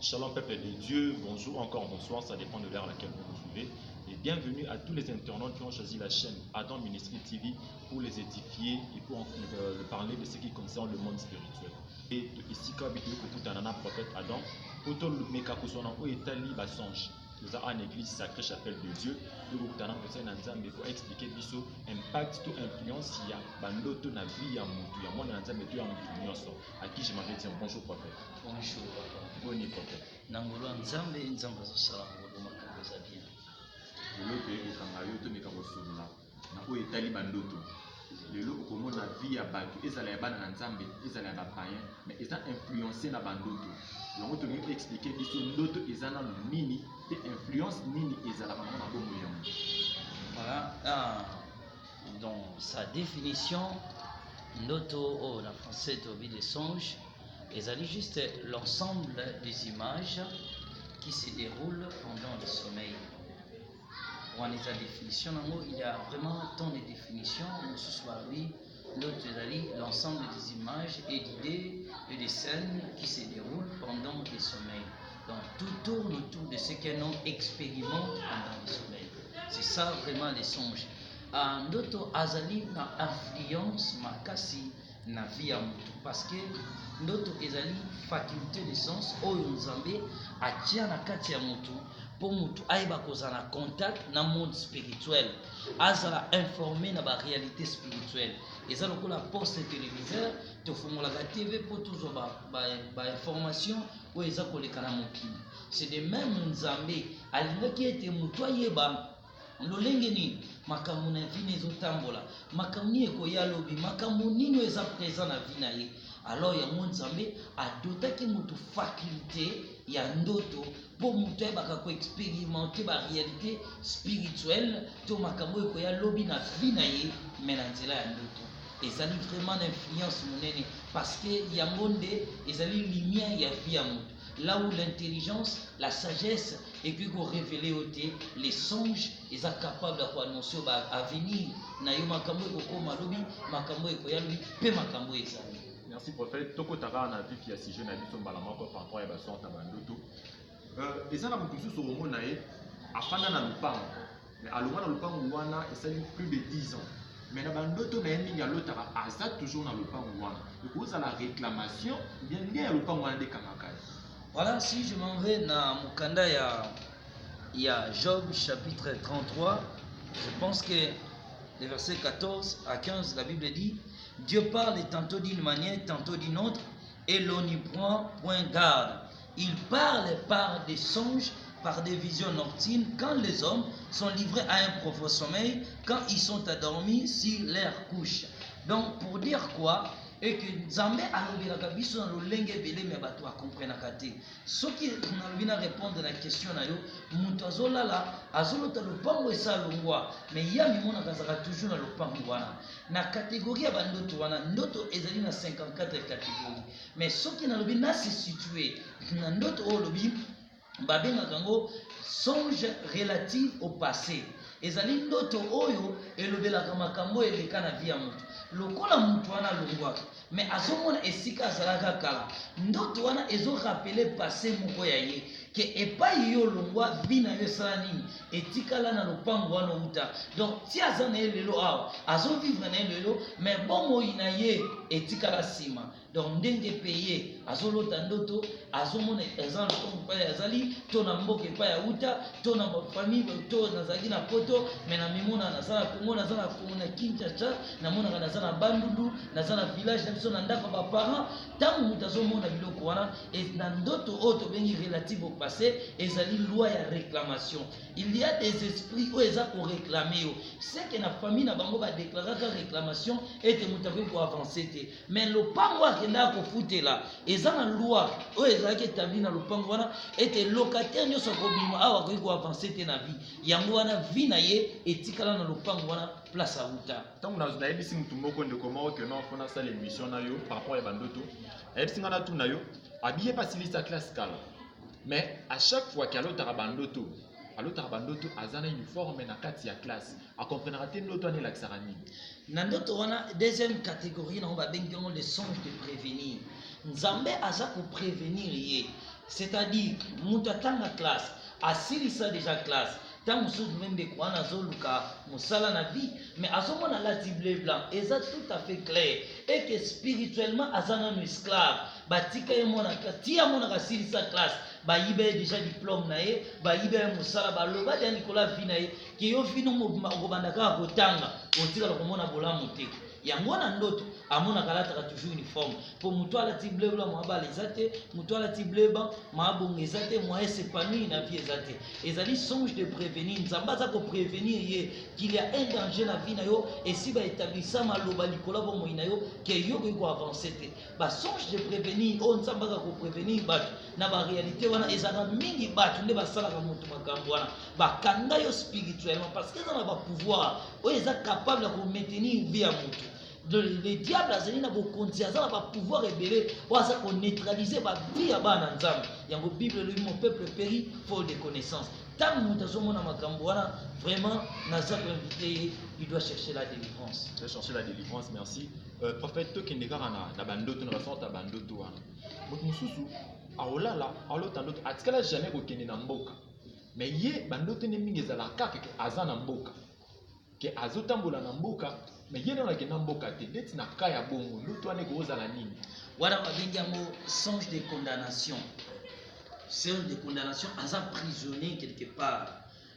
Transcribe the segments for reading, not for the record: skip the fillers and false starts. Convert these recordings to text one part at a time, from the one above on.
Shalom peuple de Dieu, bonjour encore, bonsoir, ça dépend de l'heure à laquelle vous nous suivez. Et bienvenue à tous les internautes qui ont choisi la chaîne Adam Ministry TV pour les édifier et pour parler de ce qui concerne le monde spirituel. Et ici, quand vous avez un prophète Adam, pour tout le mécacousona où est Ali Bassange, nous avons une église sacrée chapelle de Dieu, nous avons un pour expliquer l'impact ou influence il y a dans la vie à mon Dieu, à mon influence. À qui je m'avais dit bonjour prophète. Bonjour papa. Bonjour prophète. Nangolo nzambe nzambe zosala ngolo makambo eza bien. Lelo toyebisanga yo tomeka kosolola na oyo etali bandoto. Lelo okomona vie ya bato ezala ya bana na nzambe ezala ya bapayen mais eza influencé na bandoto. Yango tolingi expliquer biso ndoto eza na nini pe influence nini ezala bango na bomoi ya moto. Voilà. Dans sa définition, ndoto en français tobi les songes, ezali juste l'ensemble des images qui se déroulent pendant le sommeil. Pour sa définition, il y a vraiment tant de définitions. Ce soir, oui, l'ensemble des images et d'idées et des scènes qui se déroulent pendant le sommeil. Donc tout tourne autour de ce qu'un homme expérimente pendant le sommeil. C'est ça vraiment les songes. Ndoto azali na influence makasi na vie ya mutu parce que ndoto ezali faculté de sens oyo nzambe atia na kati ya mutu pour mutu ayeba kozala na contact na monde spirituel, azala informé na ba réalité spirituelle. Eza lokola poste téléviseur tofungolaka TV po tozwa ba information oyo eza koleka na mokili. C'est de même nzambe alingaki ete mutu ayeba lolenge nini makambo na vie ezotambola, makambo nini ekoya lobi, makambo nini eza présent na vie na ye. Alors yango nzambe adotaki mutu faculté ya ndoto po mutu ayebaka koexpérimenter ba réalité spirituelle to makambo ekoya lobi na vie na ye me na nzela ya ndoto. Ezali vraiment d'influence monene parce que yango nde ezali lumière ya vie ya mutu. Là où l'intelligence, la sagesse et puis qu'on révélait les songes, ils sont capables d'annoncer l'avenir. Merci prophète. Toko tara na vie qui sujet na biso mbalama ko par rapport à bason tabandoto. Ezana mukusu sur mo nae afana na lupango. Mais aloma na lupango wana esali plus de 10 ans. Mais na bandoto na endingi alotara aza toujours na lupango wana. Donc vous a la réclamation, bien lié à lupango wana de kamakai. Voilà, si je m'en vais dans Mukanda, il y a Job chapitre 33, je pense que les versets 14 à 15, la Bible dit, Dieu parle tantôt d'une manière, tantôt d'une autre, et l'on n'y prend point garde. Il parle par des songes, par des visions nocturnes, quand les hommes sont livrés à un profond sommeil, quand ils sont endormis sur leur couche. Donc, pour dire quoi? Et que Nzambe alobelaka biso na lolenge belé me bato akomprenaka te. Soki nalobi na répondre na question na yo, mutu azolala azolota lopango esa longwa, mais ya mimona kazaka toujours na lopango wana. Na catégorie ya bandoto wana, ndoto ezali na 54 catégories. Mais soki nalobi na se situer na ndoto oyo lobi babengaka ngo songe relative au passé. Ezali ndoto oyo elobelaka makambo eleka na vie ya mutu. Lokola mutu wana longwaka mais azomona esika azalaka kala ndoto wana ezo rappeler passé moko ya ye ke epai yo longwa bina yo sala nini etikala na lopango wana uta. Donc ti aza na ye lelo awa azo vivre na ye lelo mais bomoi na ye etikala sima. Donc ndenge peye azolota ndoto azomona ezan lopango pa azali to na mboka epai ya uta to na famille to nazali na poto mais na mimona nazala Kongo nazala Kongo na Kinshasa na mona nazala Bandundu nazala village na biso na ndako ba parents tangu mutu azomona biloko wana na ndoto oto bengi relative au passé ezali loi ya réclamation. Il y a des esprits où ils ont réclamé. C'est que la famille n'a pas déclaré la réclamation et que mutu ko avancer te. Mais le pango akenda ko fouter là, ils ont une loi où ils ont établi na le pango wana et que locataire nyo soko bima awa ko avancer te na vie. Yango wana vie na ye etikala na le pango wana place à uta. Tant que nous avons dit que nous avons comment que nous avons fait l'émission par rapport à Bandoto, nous avons tout nayo, habillé pas si sa classe calme. Mais à chaque fois qu'il y a l'autre Bandoto, azana uniforme na kati ya classe, a comprendre te ndoto ane la xarani. Na ndoto wana deuxième catégorie na ba bengi les songes de prévenir. Nzambe aza ko prévenir ye. C'est-à-dire, mutatanga classe, asilisa déjà classe. Tant mosusu même de quoi nazoluka musala na vie, mais azomona la bleu blanc, et ça tout à fait clair, et que spirituellement azana no esclave, batika ye mona tia mona kasilisa classe, ba yibe déjà diplôme na ye, ba yibe musala ba loba de Nicolas Vinaye, ki yo vino mo bandaka kotanga, otika la komona bolamu te. Yango na ndoto amona kalata toujours uniforme pour muto alati bleu blanc mwabala ezate muto alati bleu blanc mabonga ezate moye s'épanouir na vie ezate ezali songe de prévenir nzamba za ko prévenir ye qu'il y a un danger na vie na yo et si ba établissa maloba likola bo moina yo que yo ko avancer te ba songe de prévenir on nzamba za ko prévenir ba na ba réalité wana ezana mingi ba nde ba sala ka mutu makambo wana ba kanga yo spirituellement parce que ça na ba pouvoir o eza capable de maintenir vie à mutu. Le diable a zéni na bokontiaza va pouvoir révéler pour ça qu'on neutraliser ba vie ya bana nzambe yango bible lui mon peuple périt faute de connaissance tant mutazo mona makambo wana vraiment naza ko inviter il doit chercher la délivrance. Il doit chercher la délivrance, merci. Prophète to kendeka na bandoto na basota bandoto wana moto mususu aolala aolota ndoto atikala jamais ko kende na mboka mais ye bandoto ne mingi za la kaka ke azana mboka ke azotambola na mboka mais il y a des gens qui na kaya bongo luto ane ko za la nini wana babengi yango songe de condamnation. Songe de condamnation asa prisonnier quelque part.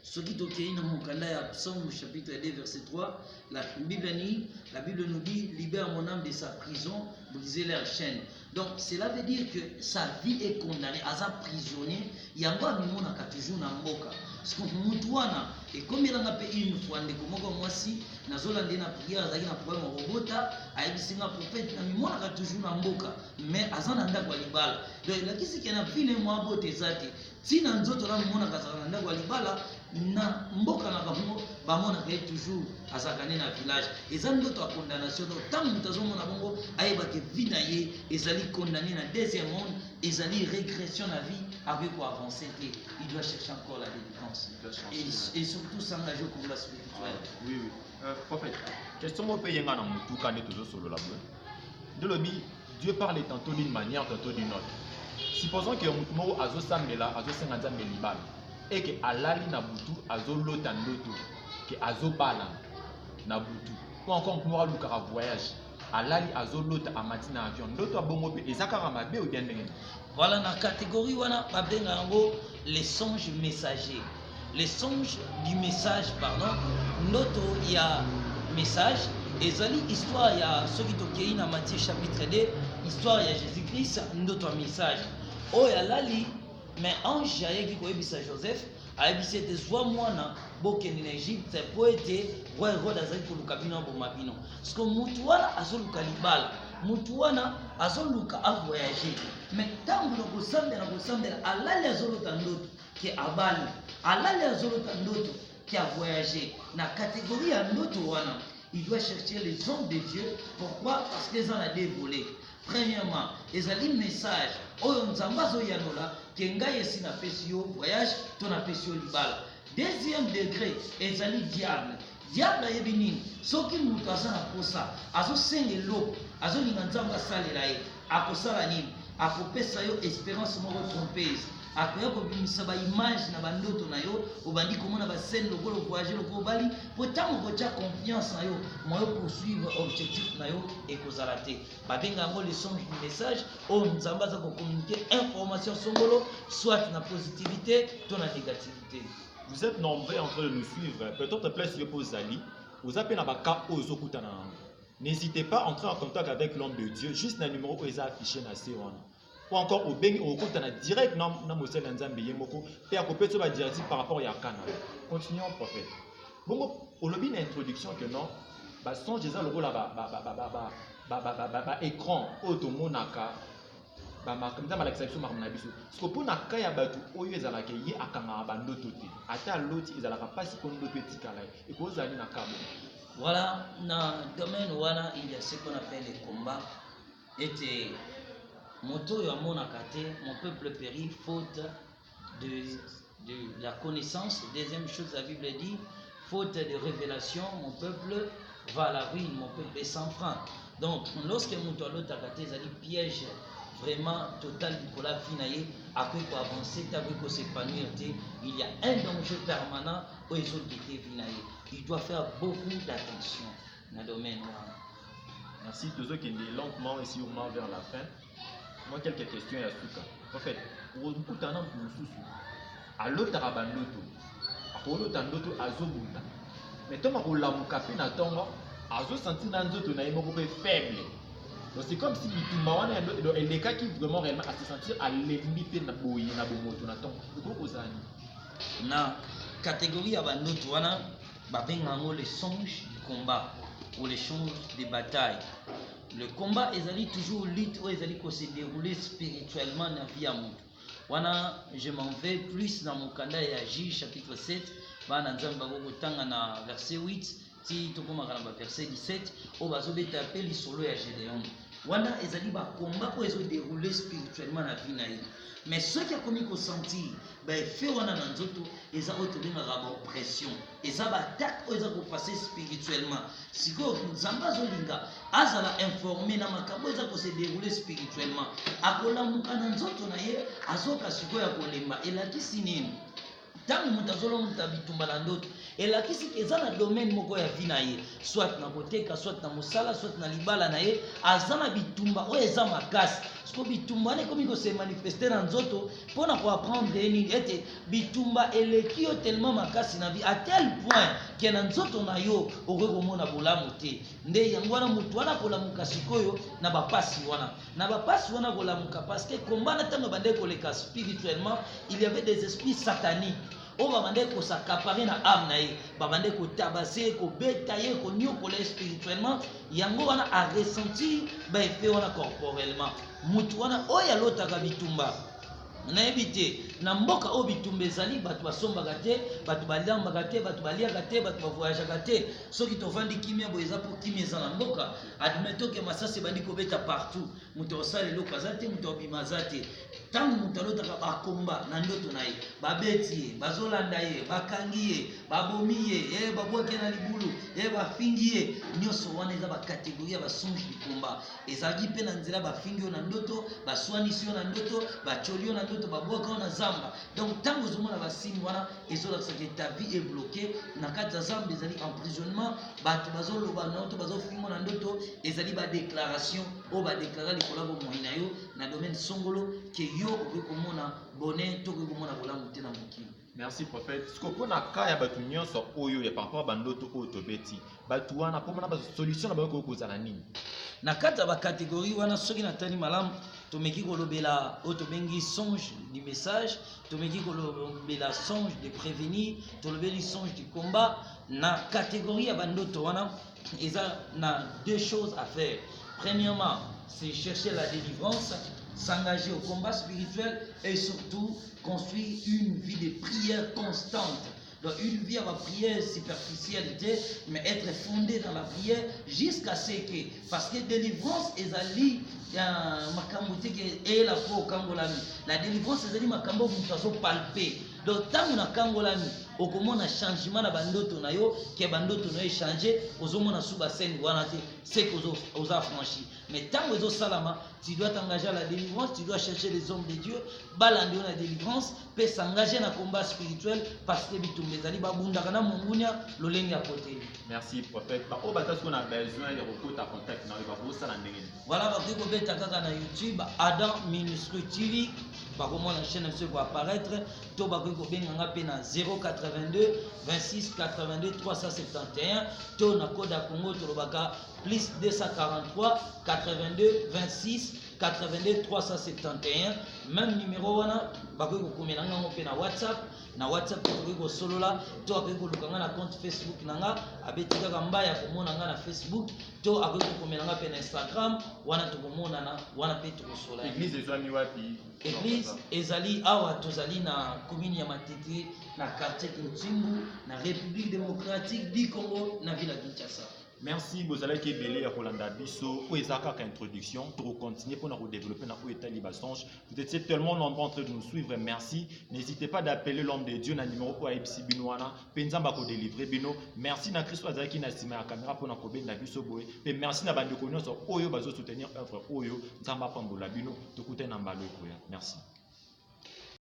Ce qui est dans mon calendrier, Psaume chapitre 2 verset 3, la Bible nous dit libère mon âme de sa prison, brisez leurs chaînes. Donc cela veut dire que sa vie est condamnée, asa prisonnier, yango amimona ka toujours na mboka. Parce que mutuana et comme il en a payé une fois ndeko moko mwasi nazolande na prière azaki na problème robota ayibisinga prophète na mimona ka toujours na mboka mais azana ndako ya libala donc lakisi kena vile mwa bote zate tina nzoto na mimona ka zana ndako ya libala na mboka na bango bamona ka toujours azakane na village eza ndoto ya condamnation donc tant mutazomona bongo ayeba ke vie na ye ezali condamné na deuxième monde ezali régression na vie avec quoi avancer il doit chercher encore la délivrance et surtout s'engager au combat spirituel. Oui, oui. Prophète, question moi peut yenga na mutu quand toujours solo la de l'obi Dieu parle tantôt d'une manière tantôt d'une autre. Supposons que mutu mo azo samela azo senga nzambe libala et que alali na butu azo lota ndoto que azo bala na butu ou encore pour luka voyage alali azo lota amati na avion ndoto abongo pe ezaka mabe ou bien ndenge. Voilà la catégorie wana babenga yango les songes messagers. Les songes du message, pardon, ndoto ya message, ezali histoire ya soki tokei na Matthieu chapitre 2, histoire ya Jésus-Christ, ndoto ya message. O ya lali, mais ange ayeki koyebisa Joseph, ayebisi ete zwa mwana bokende na Egypte po ete roi Hérode azali koluka bino aboma bino. Parce que mutu wana azoluka libala, mutu wana azoluka avoyager. Mais ntango na kosambela alali azolota ndoto ke abali alali azolota ndoto qui a voyagé na catégorie ya ndoto wana il doit chercher les hommes de Dieu. Pourquoi? Parce qu'ils en ont des volets. Premièrement, ils ont un message oyo nzambe azoyanola ke ngai esi na pesi yo voyage to na pesi yo libala. Deuxième degré ezali diable ayebi nini soki moto aza na posa azosenga eloko azolinga nzambe asalela ye akosala nini akopesa yo espérance moko trompeuse akoya kobimisa baimage na bandoto na yo obandi komona basene lokolo voyage lokolo bali po ntango kotia confiance na yo moyo poursuivre objectif na yo ekozala te babenga yango le songe du message oyo nzambe aza kocommuniquer information songolo soit na positivité to na négativité. Vous êtes nombreux en train de nous suivre. Peut-être place yo pozali, vous appelez na baka ozokutana. N'hésitez pas à entrer en contact avec l'homme de Dieu, juste le numéro où est affiché na C1. Ou encore au bengi au kutana direct na mosel nzambe yemoko et à couper sur la directive par rapport à Kana. Continuons prophète. Bon, au lobby une introduction que non, bah son Jésus le rôle écran automonaka comme ça l'exception marmona biso parce que pour na kaya batu oyo ezala ke ye akanga bandoto te ata loti ezala ka pasi ko ndoto etikala et ko zali na kabo. Voilà, dans le domaine wana il y a ce qu'on appelle les combats et moto ya mona kate mon peuple périt faute de la connaissance. Deuxième chose la Bible dit faute de révélation mon peuple va à la ruine, mon peuple est sans frein. Donc lorsque moto alota kate ezali piège vraiment total Nicolas Finaye après quoi avancer, après quoi s'épanouir, il y a un danger permanent aux autres qui étaient Finaye. Il doit faire beaucoup d'attention dans le domaine. Merci. Tous ceux qui sont lentement et sûrement vers la fin. Moi, quelques questions à Souka. En fait, pour nous, tout un an pour nous, à l'autre Rabandoto, à l'autre Tandoto, à Zobunda. Mais tant que la moukapi n'a tonga, à zo senti dans d'autres na imo faible. Donc c'est comme si bitumba wana et les cas qui vraiment réellement à se sentir à l'embité na boyi na bomoto na tonga. Pourquoi ça ni? Na catégorie Abandoto wana, babengango les songes du combat ou les songes des batailles. Le combat est toujours lutte ou est se dérouler spirituellement dans la vie à mon. Wana, je m'en vais plus dans mon kanda et Agi chapitre 7, bana nzamba tanga na verset 8, ti tokoma kana verset 17, o bazobeta appel solo ya Gédéon. Wana ezali ba combat ou se dérouler spirituellement na vie na ye. Mais ceux qui ont commis qu'on sentir, ben fait wana na nzoto, eza autour na oppression, eza ba attaque ou eza ko passer spirituellement. Siko nzamba zolinga azala informé na makambo eza ko se dérouler spirituellement. Akola mukana nzoto na ye azoka siko ya kolemba elakisi nini? Tangu mutazolo mutabitumba na ndoto elakisi eza na domaine moko ya vie na ye, soit na koteka, soit na musala, soit na libala na ye, azana bitumba o eza makasi. Siko bitumba ne komi ko se manifester na nzoto pona ko apprendre nini ete bitumba elekio tellement makasi na vie à tel point que na nzoto na yo okomona bolamu te. Nde yango wana mutu wana kolamuka sikoyo na bapasi wana kolamuka parce que combat na tango bande koleka spirituellement, il y avait des esprits sataniques. On va demander qu'on s'accapare na âme na ye, babande ko tabasser, ko betailler, ko nyokoler spirituellement, yango wana a ressentir ba effet wana corporellement. Mutu wana oya lotaka bitumba. Na ebité na mboka o bitumba ezali batu basombaka te, batu balambaka te, batu baliaka te, batu bavoyageaka te. Soki tovandi kimia bo eza pour kimia eza na mboka, admettons que masasi bandi kobeta partout. Mutu osala eloko azate, mutu obima azate. Tangu mutu alotaka bakomba na ndoto na ye, babeti ye, bazolanda ye, bakangi ye, babomi ye, babwaki na libulu, bafingi ye, nyonso wana eza ba catégorie ya basonge du combat. Ezalaki pe na nzela bafingi yo na ndoto, baswanisi yo na ndoto, bacholi yo na ndoto, babwaka na zamba. Donc tangu ozomona basini wana ezolakisa que ta vie est bloquée na kati ya zamba, ezali emprisonnement, bato bazoloba na ndoto, bazofingo na ndoto, ezali ba déclaration o ba déclarer likolo bo moina yo na domaine songolo que yo okomona bonheur to okomona bolamu te na mokili. Merci prophète. Ce qu'on a quand ya batu nyonso oyo ya par rapport bandoto oyo tobeti. Batu wana pomona ba solution na ba ko kozala nini? Na kati ya ba catégorie wana soki na tani malamu tomeki kolobela oyo tobengi songe du message, tomeki kolobela songe de prévenir, tolobeli songe du combat. Na catégorie ya bandoto wana eza na deux choses à faire. Premièrement, c'est chercher la délivrance, s'engager au combat spirituel et surtout construire une vie de prière constante. Donc une vie à la prière superficialité, mais être fondé dans la prière jusqu'à ce que, parce que délivrance est ali et la foi au Kangolami. La délivrance est ali makambo mutazo palpé. Donc tant que na Kangolami, au comment na changement na bandoto na yo, que bandoto na yo changé, ozomona suba scène wana te, c'est que aux a franchi. Mais tant que salama, tu dois t'engager à la délivrance, tu dois chercher les hommes de Dieu, balando la délivrance, peut s'engager dans le combat spirituel parce que bitumbe zali babunda kana mungunya lolenge à côté. Merci prophète. Ba obata qu'on a besoin de recours à contact na ba ko sala ndenge. Voilà ba ko beta kaka na YouTube Adam Ministry TV, ba ko la chaîne se va apparaître, to ba ko benga pe na 082 26 82 371, to na code Congo to lobaka plus 243 82 26 82 371. Même numéro wana bakoki kokomela ngango pe na WhatsApp tokoki kosolola, to akoki kolukanga na compte Facebook nanga abeti kaka mbaya komona nga na Facebook, to akoki kokomela nga pe na Instagram wana tokomonana wana pe tokosola. Église ezali wapi? Église ezali awa tozali na commune ya Matete na quartier Kintimbu na République démocratique du Congo na ville ya Kinshasa. Merci, vous allez qui belé à Rolanda Bisso, ou Ezaka introduction, pour continuer pour nous développer dans l'État Libassange. Vous étiez tellement nombreux en train de nous suivre, merci. N'hésitez pas d'appeler l'homme de Dieu, dans le numéro pour Aïbsi Binouana, Penzamba pour délivrer Bino. Merci à Christ Wazaki Nassima à caméra pour nous couvrir la Bisso Boé. Et merci à Bandeko sur Oyo, Bazo soutenir œuvre Oyo, Zamba Pambola Bino, de Kouten Ambalo. Merci.